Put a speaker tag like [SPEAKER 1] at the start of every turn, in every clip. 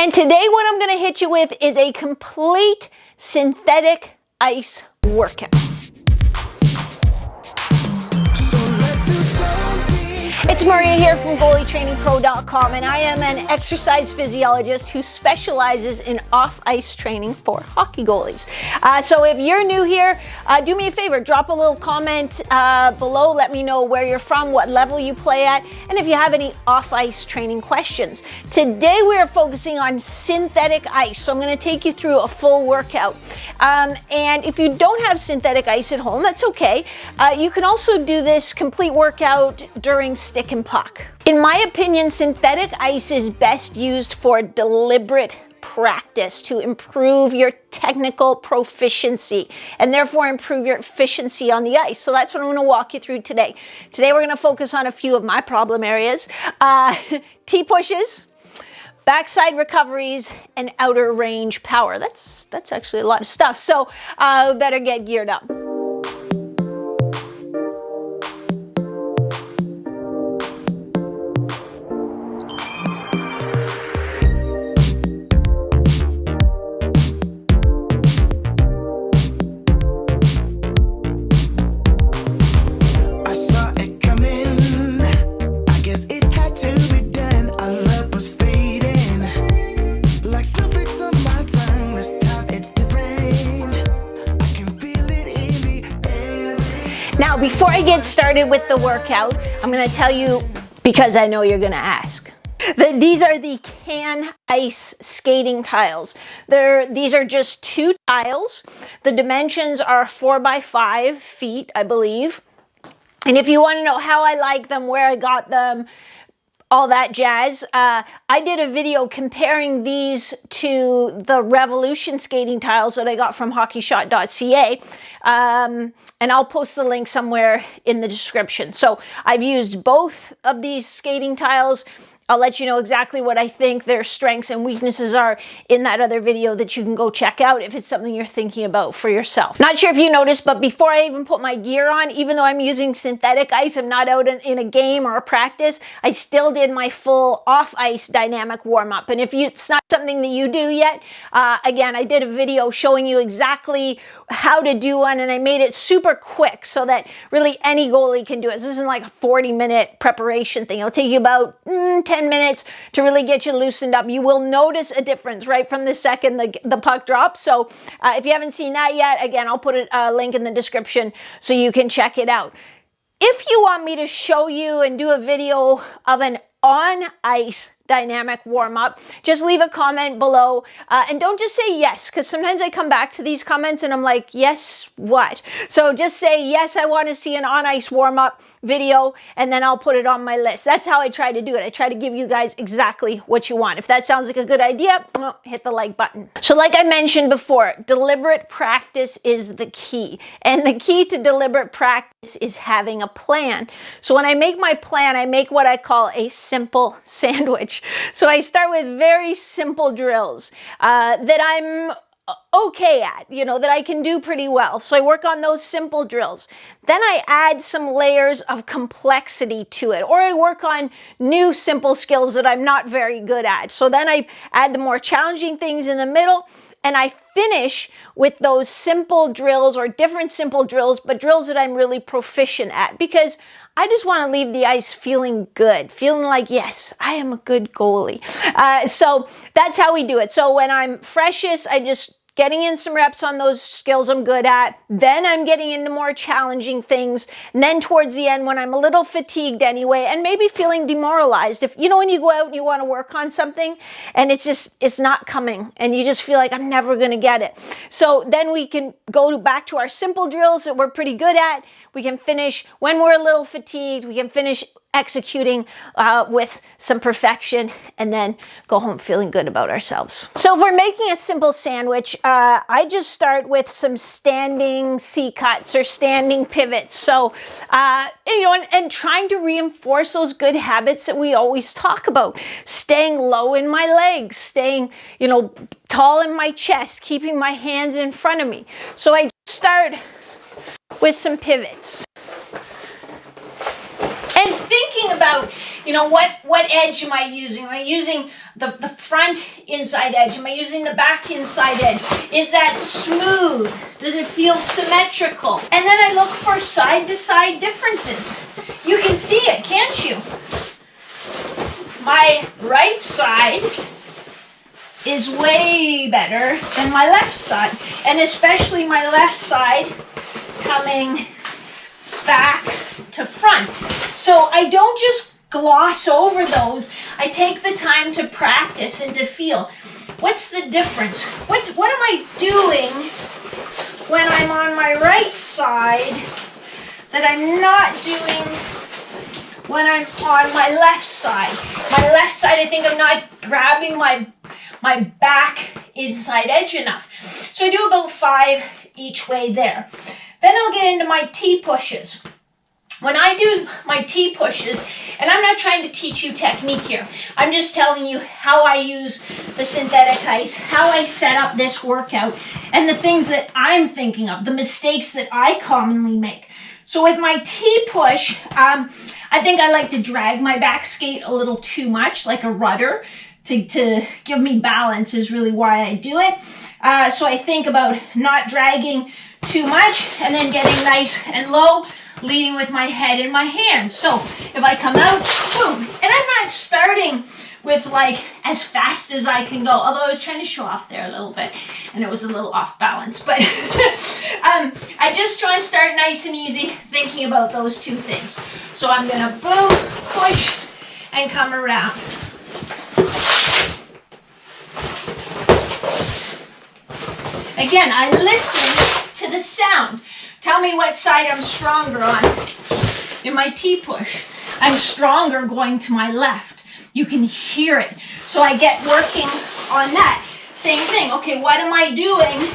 [SPEAKER 1] And today what I'm going to hit you with is a complete synthetic ice workout. It's Maria here from GoalieTrainingPro.com, and I am an exercise physiologist who specializes in off-ice training for hockey goalies. So if you're new here, do me a favor, drop a little comment below. Let me know where you're from, what level you play at, and if you have any off-ice training questions. Today we are focusing on synthetic ice, so I'm going to take you through a full workout. And if you don't have synthetic ice at home, that's okay. You can also do this complete workout during stick and puck. In my opinion, synthetic ice is best used for deliberate practice to improve your technical proficiency and therefore improve your efficiency on the ice. So that's what I'm going to walk you through today. Today we're going to focus on a few of my problem areas. T-pushes, backside recoveries, and outer range power. That's actually a lot of stuff. So we better get geared up. Now, before I get started with the workout, I'm going to tell you, because I know you're going to ask, that these are the Can Ice skating tiles. These are just 2 tiles. The dimensions are 4 by 5 feet, I believe. And if you want to know how I like them, where I got them, all that jazz, I did a video comparing these to the Revolution skating tiles that I got from hockeyshot.ca, and I'll post the link somewhere in the description. So I've used both of these skating tiles. I'll let you know exactly what I think their strengths and weaknesses are in that other video that you can go check out if it's something you're thinking about for yourself. Not sure if you noticed, but before I even put my gear on, even though I'm using synthetic ice, I'm not out in a game or a practice, I still did my full off-ice dynamic warm-up. And if it's not something that you do yet, again, I did a video showing you exactly how to do one, and I made it super quick so that really any goalie can do it. This isn't like a 40-minute preparation thing. It'll take you about 10 minutes to really get you loosened up. You will notice a difference right from the second the puck drops. So if you haven't seen that yet, again, I'll put a link in the description so you can check it out. If you want me to show you and do a video of an on-ice dynamic warm-up, just leave a comment below, and don't just say yes, because sometimes I come back to these comments and I'm like, yes, what? So just say, yes, I want to see an on-ice warm-up video, and then I'll put it on my list. That's how I try to do it. I try to give you guys exactly what you want. If that sounds like a good idea, hit the like button. So like I mentioned before, deliberate practice is the key, and the key to deliberate practice is having a plan. So when I make my plan, I make what I call a simple sandwich. So I start with very simple drills that I'm okay at, that I can do pretty well. So I work on those simple drills. Then I add some layers of complexity to it, or I work on new simple skills that I'm not very good at. So then I add the more challenging things in the middle, and I finish with those simple drills or different simple drills, but drills that I'm really proficient at, because I just want to leave the ice feeling good, feeling like, yes, I am a good goalie. So that's how we do it. So when I'm freshest, I just getting in some reps on those skills I'm good at. Then I'm getting into more challenging things. And then towards the end, when I'm a little fatigued anyway, and maybe feeling demoralized, if when you go out and you want to work on something and it's not coming and you just feel like I'm never going to get it. So then we can go back to our simple drills that we're pretty good at. We can finish when we're a little fatigued. We can finish executing with some perfection, and then go home feeling good about ourselves. So if we're making a simple sandwich, I just start with some standing C-cuts or standing pivots. So, and trying to reinforce those good habits that we always talk about. Staying low in my legs, staying, tall in my chest, keeping my hands in front of me. So I start with some pivots. And thinking about, you know, what edge am I using? Am I using the front inside edge? Am I using the back inside edge? Is that smooth? Does it feel symmetrical? And then I look for side-to-side differences. You can see it, can't you? My right side is way better than my left side, and especially my left side coming back to front. So I don't just gloss over those. I take the time to practice and to feel. What's the difference? What am I doing when I'm on my right side that I'm not doing when I'm on my left side? My left side, I think I'm not grabbing my back inside edge enough. So I do about 5 each way there. Then I'll get into my T-pushes. When I do my T-pushes, and I'm not trying to teach you technique here, I'm just telling you how I use the synthetic ice, how I set up this workout, and the things that I'm thinking of, the mistakes that I commonly make. So with my T-push, I think I like to drag my back skate a little too much, like a rudder, to give me balance is really why I do it. So I think about not dragging too much and then getting nice and low, leading with my head and my hands. So if I come out, boom. And I'm not starting with like as fast as I can go, although I was trying to show off there a little bit and it was a little off balance. But I just try to start nice and easy, thinking about those two things. So I'm gonna boom, push, and come around. Again, I listen to the sound. Tell me what side I'm stronger on. In my T-push, I'm stronger going to my left. You can hear it. So I get working on that. Same thing. Okay, what am I doing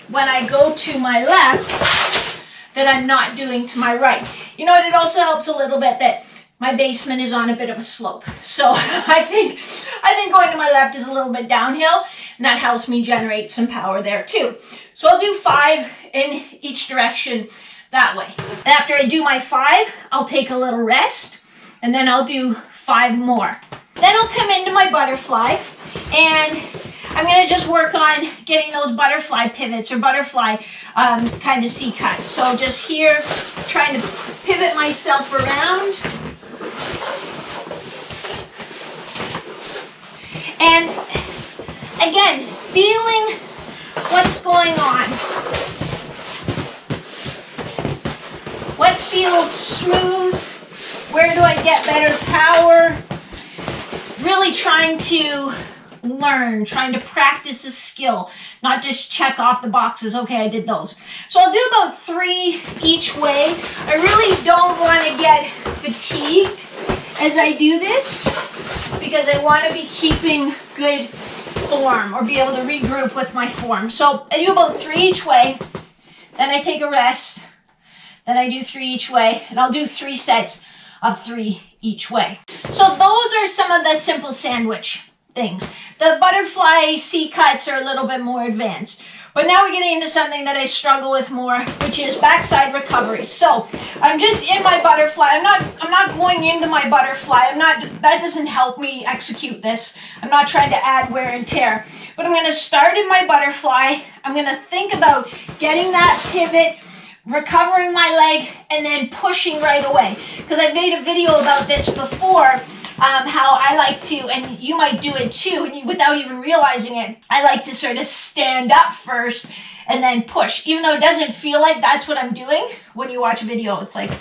[SPEAKER 1] when I go to my left that I'm not doing to my right? You know what? It also helps a little bit that my basement is on a bit of a slope. So I think going to my left is a little bit downhill, and that helps me generate some power there too. So I'll do 5 in each direction that way. And after I do my 5, I'll take a little rest, and then I'll do 5 more. Then I'll come into my butterfly, and I'm gonna just work on getting those butterfly pivots or butterfly kind of C-cuts. So just here, trying to pivot myself around. And again, feeling what's going on. What feels smooth? Where do I get better power? Really trying to learn, trying to practice a skill, not just check off the boxes. Okay, I did those. So I'll do about 3 each way. I really don't want to get fatigued as I do this because I want to be keeping good form or be able to regroup with my form. So I do about 3 each way, then I take a rest, then I do 3 each way, and I'll do 3 sets of 3 each way. So those are some of the simple sandwich things. The butterfly C-cuts are a little bit more advanced. But now we're getting into something that I struggle with more, which is backside recoveries. So I'm just in my butterfly. I'm not going into my butterfly. That doesn't help me execute this. I'm not trying to add wear and tear. But I'm gonna start in my butterfly. I'm gonna think about getting that pivot, recovering my leg, and then pushing right away. Because I've made a video about this before, how I like to, and you might do it too, and without even realizing it, I like to sort of stand up first and then push. Even though it doesn't feel like that's what I'm doing, when you watch a video, it's like,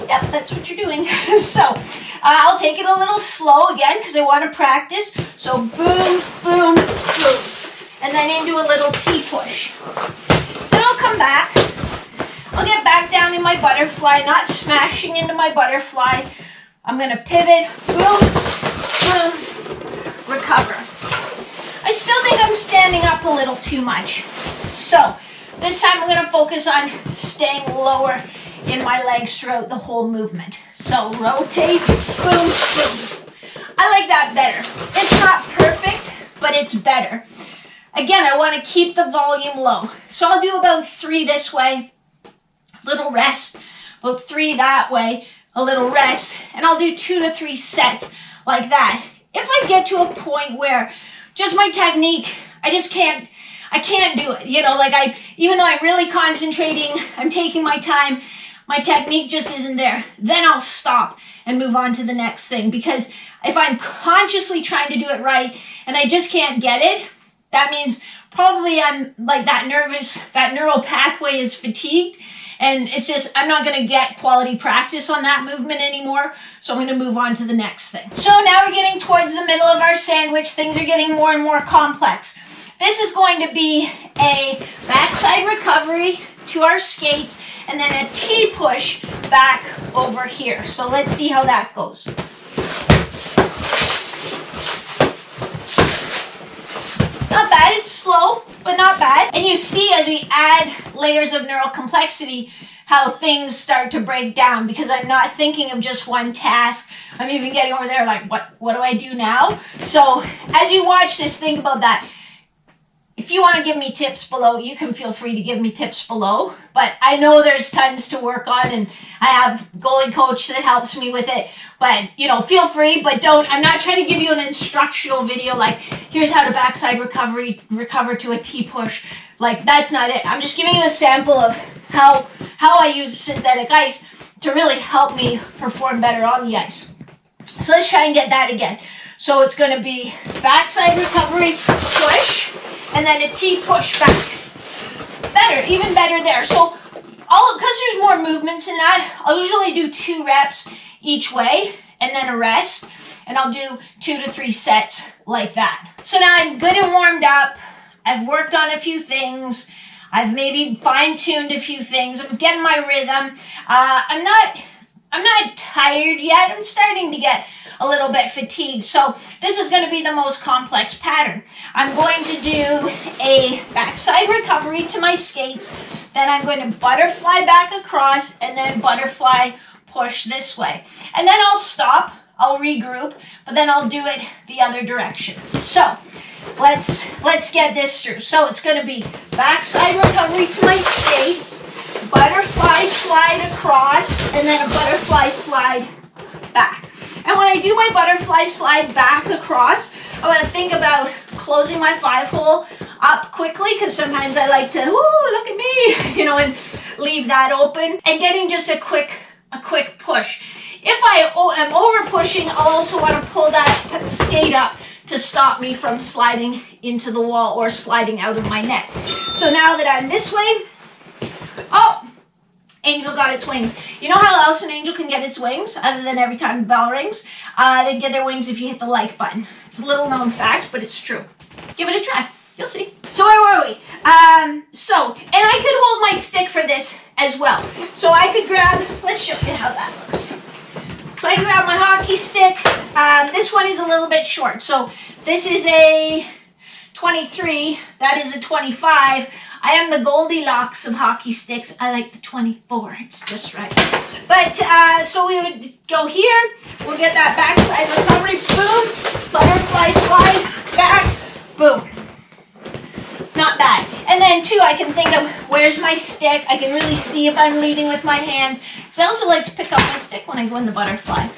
[SPEAKER 1] yep, that's what you're doing. So I'll take it a little slow again because I want to practice. So boom, boom, boom. And then into a little T-push. Then I'll come back. I'll get back down in my butterfly, not smashing into my butterfly. I'm going to pivot, boom, boom, recover. I still think I'm standing up a little too much. So this time I'm going to focus on staying lower in my legs throughout the whole movement. So rotate, boom, boom. I like that better. It's not perfect, but it's better. Again, I want to keep the volume low. So I'll do about 3 this way, little rest, about 3 that way, a little rest, and I'll do 2 to 3 sets like that. If I get to a point where just my technique, I can't do it, like even though I'm really concentrating, I'm taking my time, my technique just isn't there, then I'll stop and move on to the next thing. Because if I'm consciously trying to do it right and I just can't get it, that means probably I'm like that neural pathway is fatigued, and it's just, I'm not going to get quality practice on that movement anymore. So I'm going to move on to the next thing. So now we're getting towards the middle of our sandwich. Things are getting more and more complex. This is going to be a backside recovery to our skates, and then a T-push back over here. So let's see how that goes. Not bad, it's slow, but not bad. And you see as we add layers of neural complexity, how things start to break down, because I'm not thinking of just one task. I'm even getting over there like, what do I do now? So as you watch this, think about that. If you want to give me tips below, you can feel free to give me tips below. But I know there's tons to work on, and I have goalie coach that helps me with it. But, feel free, but I'm not trying to give you an instructional video like, here's how to backside recover to a T-push. Like, that's not it. I'm just giving you a sample of how I use synthetic ice to really help me perform better on the ice. So let's try and get that again. So it's going to be backside recovery push, and then a T-push back. Better, even better there. So because there's more movements in that, I'll usually do 2 reps each way and then a rest, and I'll do 2 to 3 sets like that. So now I'm good and warmed up. I've worked on a few things. I've maybe fine-tuned a few things. I'm getting my rhythm. I'm not tired yet. I'm starting to get a little bit fatigued. So this is going to be the most complex pattern. I'm going to do a backside recovery to my skates. Then I'm going to butterfly back across, and then butterfly push this way. And then I'll stop. I'll regroup, but then I'll do it the other direction. So let's get this through. So it's going to be backside recovery to my skates, butterfly slide across, and then a butterfly slide back. And when I do my butterfly slide back across, I want to think about closing my 5-hole up quickly, because sometimes I like to, look at me, and leave that open, and getting just a quick push. If I am over pushing, I'll also want to pull that skate up to stop me from sliding into the wall or sliding out of my net. So now that I'm this way, Angel got its wings. You know how else an angel can get its wings, other than every time the bell rings? They get their wings if you hit the like button. It's a little known fact, but it's true. Give it a try. You'll see. So where were we? And I could hold my stick for this as well. So I could grab, let's show you how that looks. So I grab my hockey stick. This one is a little bit short. So this is a 23. That is a 25. I am the Goldilocks of hockey sticks. I like the 24. It's just right. But so we would go here. We'll get that backside recovery. Boom. Butterfly slide. Back. Boom. Not bad. And then too, I can think of where's my stick. I can really see if I'm leading with my hands. Because I also like to pick up my stick when I go in the butterfly.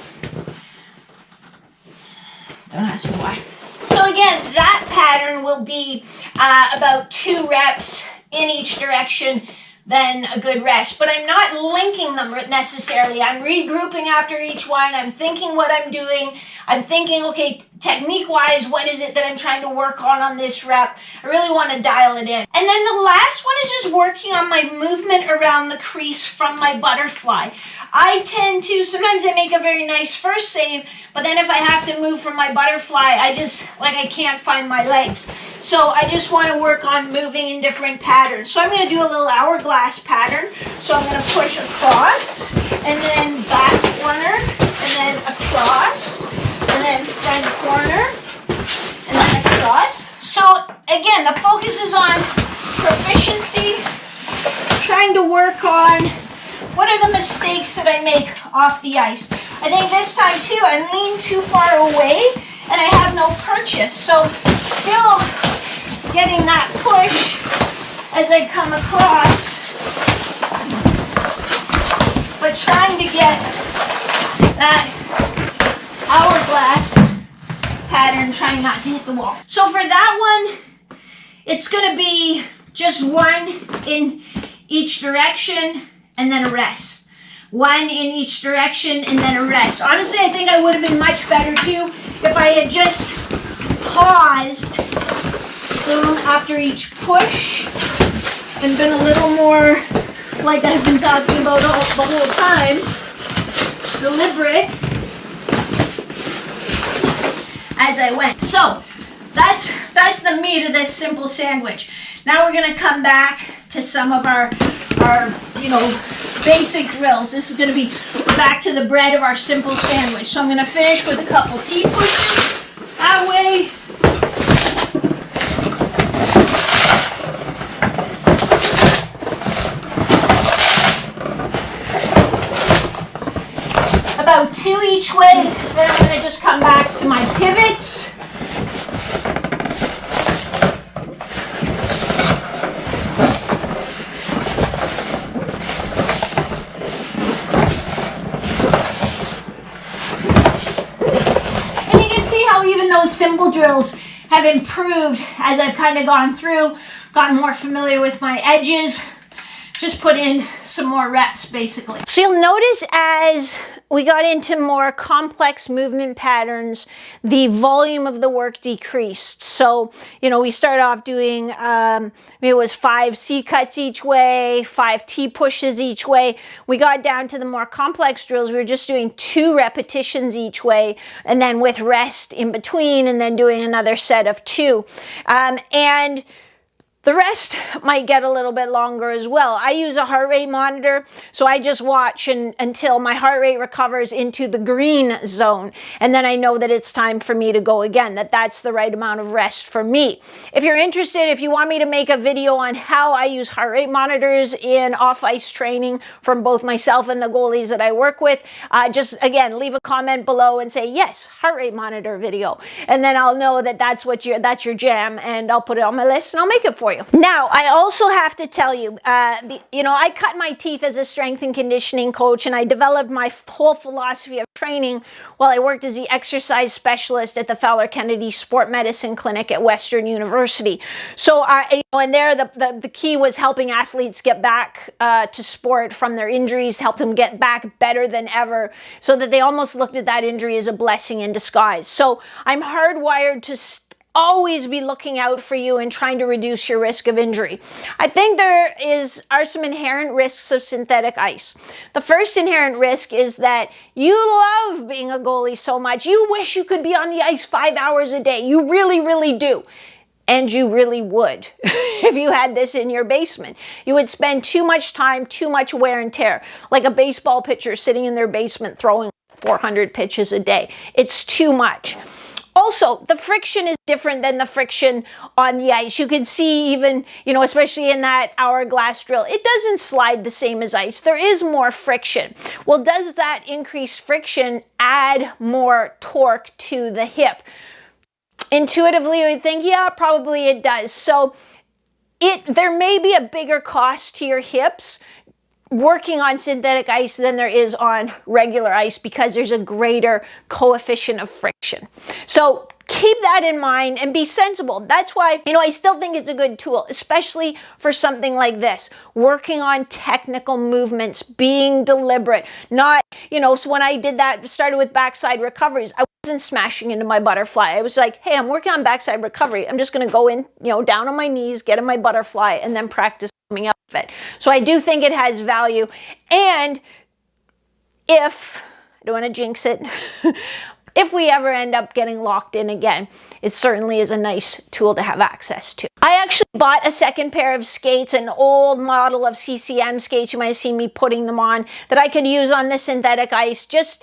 [SPEAKER 1] Don't ask me why. So again, that pattern will be about 2 reps in each direction, then a good rest. But I'm not linking them necessarily. I'm regrouping after each one. I'm thinking what I'm doing. I'm thinking, okay, technique-wise, what is it that I'm trying to work on this rep? I really want to dial it in. And then the last one is just working on my movement around the crease from my butterfly. I tend to, sometimes I make a very nice first save, but then if I have to move from my butterfly, I can't find my legs. So I just want to work on moving in different patterns. So I'm going to do a little hourglass pattern. So I'm going to push across, and then back corner, and then across, and then front corner, and then across. So again, the focus is on proficiency, trying to work on what are the mistakes that I make off the ice. I think this side too, I lean too far away and I have no purchase. So still getting that push as I come across, but trying to get that hourglass pattern, trying not to hit the wall. So for that one, it's going to be just one in each direction and then a rest. One in each direction and then a rest. Honestly, I think I would have been much better too if I had just paused after each push and been a little more, like I've been talking about the whole time, deliberate as I went. So that's the meat of this simple sandwich. Now we're going to come back to some of our basic drills. This is going to be back to the bread of our simple sandwich. So I'm going to finish with a couple T pushes that way. About 2 each way. Then I'm going to just come back to my pivots. Even those simple drills have improved as I've kind of gone through, gotten more familiar with my edges, just put in some more reps basically. So you'll notice as we got into more complex movement patterns, the volume of the work decreased. So, we started off doing, it was 5 C cuts each way, 5 T pushes each way. We got down to the more complex drills. We were just doing 2 repetitions each way, and then with rest in between, and then doing another set of 2. And the rest might get a little bit longer as well. I use a heart rate monitor, so I just watch until my heart rate recovers into the green zone. And then I know that it's time for me to go again, that's the right amount of rest for me. If you're interested, if you want me to make a video on how I use heart rate monitors in off-ice training from both myself and the goalies that I work with, just again, leave a comment below and say, yes, heart rate monitor video. And then I'll know that that's your jam, and I'll put it on my list and I'll make it for you. Now, I also have to tell you, I cut my teeth as a strength and conditioning coach, and I developed my whole philosophy of training while I worked as the exercise specialist at the Fowler Kennedy Sport Medicine Clinic at Western University. So, and there the key was helping athletes get back to sport from their injuries, help them get back better than ever, so that they almost looked at that injury as a blessing in disguise. So I'm hardwired to always be looking out for you and trying to reduce your risk of injury. I think there are some inherent risks of synthetic ice. The first inherent risk is that you love being a goalie so much. You wish you could be on the ice 5 hours a day. You really, really do. And you really would if you had this in your basement. You would spend too much time, too much wear and tear, like a baseball pitcher sitting in their basement throwing 400 pitches a day. It's too much. Also, the friction is different than the friction on the ice. You can see even, especially in that hourglass drill, it doesn't slide the same as ice. There is more friction. Well, does that increased friction add more torque to the hip? Intuitively, you would think, yeah, probably it does. So there may be a bigger cost to your hips working on synthetic ice than there is on regular ice, because there's a greater coefficient of friction. So keep that in mind and be sensible. That's why, I still think it's a good tool, especially for something like this, working on technical movements, being deliberate, not, so when I did that, started with backside recoveries, I wasn't smashing into my butterfly. I was like, hey, I'm working on backside recovery. I'm just going to go in, down on my knees, get in my butterfly, and then practice coming up with it. So I do think it has value. And if, I don't want to jinx it, if we ever end up getting locked in again, it certainly is a nice tool to have access to. I actually bought a second pair of skates, an old model of CCM skates. You might have seen me putting them on, that I could use on the synthetic ice. Just,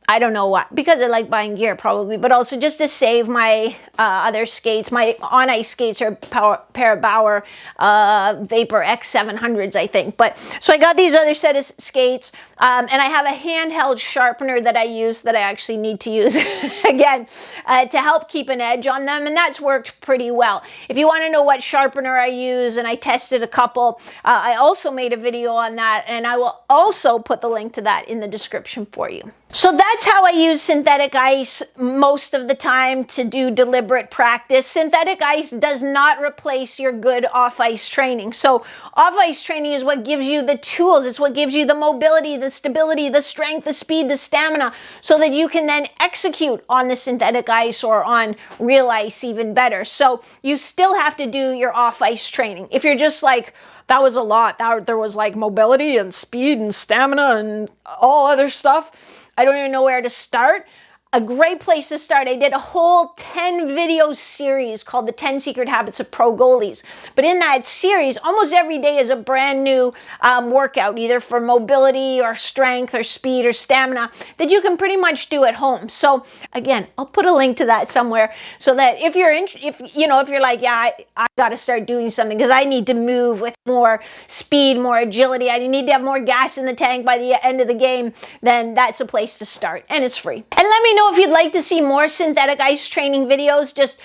[SPEAKER 1] I don't know what, because I like buying gear probably, but also just to save my other skates. My on-ice skates are a pair of Bauer Vapor X700s, I think. But so I got these other set of skates, and I have a handheld sharpener that I use, that I actually need to use again to help keep an edge on them, and that's worked pretty well. If you want to know what sharpener I use, and I tested a couple, I also made a video on that, and I will also put the link to that in the description for you. So that's how I use synthetic ice most of the time to do deliberate practice. Synthetic ice does not replace your good off-ice training. So off-ice training is what gives you the tools. It's what gives you the mobility, the stability, the strength, the speed, the stamina, so that you can then execute on the synthetic ice or on real ice even better. So you still have to do your off-ice training. If you're just like, that was a lot, there was like mobility and speed and stamina and all other stuff, I don't even know where to start. A great place to start. I did a whole 10 video series called The 10 Secret Habits of Pro Goalies. But in that series, almost every day is a brand new workout, either for mobility or strength or speed or stamina, that you can pretty much do at home. So again, I'll put a link to that somewhere, so that if you're if you're like, yeah, I got to start doing something because I need to move with more speed, more agility, I need to have more gas in the tank by the end of the game, then that's a place to start, and it's free. And let me know if you'd like to see more synthetic ice training videos. Just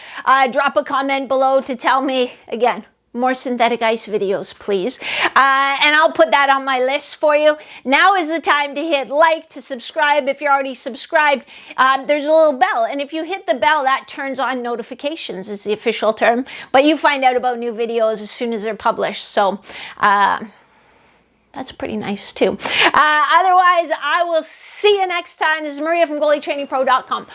[SPEAKER 1] drop a comment below to tell me. Again, more synthetic ice videos, please. And I'll put that on my list for you. Now is the time to hit like, to subscribe. If you're already subscribed, there's a little bell. And if you hit the bell, that turns on notifications, is the official term. But you find out about new videos as soon as they're published. So, that's pretty nice too. Otherwise, I will see you next time. This is Maria from GoalieTrainingPro.com.